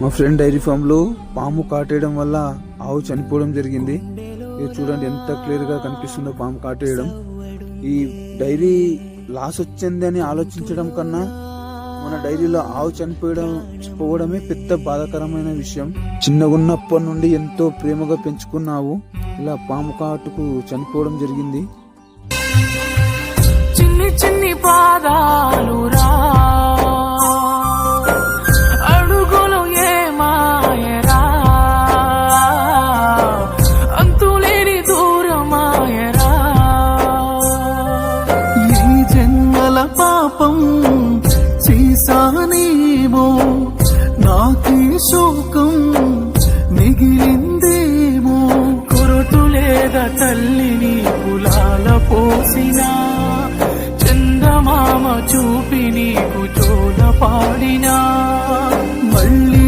మా friend dairy farm లో పాము కాటేయడం వల్ల ఆవు చనిపోవడం జరిగింది. ఇది చూడండి ఎంత క్లియర్ గా కనిపిస్తుందో పాము కాటేయడం. ఈ డైరీ లాస్ వచ్చింది అని ఆలోచించడం కన్నా మన డైరీలో ఆవు చనిపోవడమే పెద్ద బాధాకరమైన విషయం. చిన్నగున్నప్పటి నుండి ఎంతో ప్రేమగా పెంచుకున్నావు, ఇలా పాము కాటుకు చనిపోవడం జరిగింది. చిన్ని చిన్ని పాదాలు రా అడుగులు ఏమాయరా అంతులేని దూరమాయరా ఈ జన్మల పాపం చేశానేమో నాకే శోకం మిగిలిందేమో కొరటులేద తల్లిని కులాల పోసినా చందమామ చూపి నీకు జోల పాడినా మళ్ళీ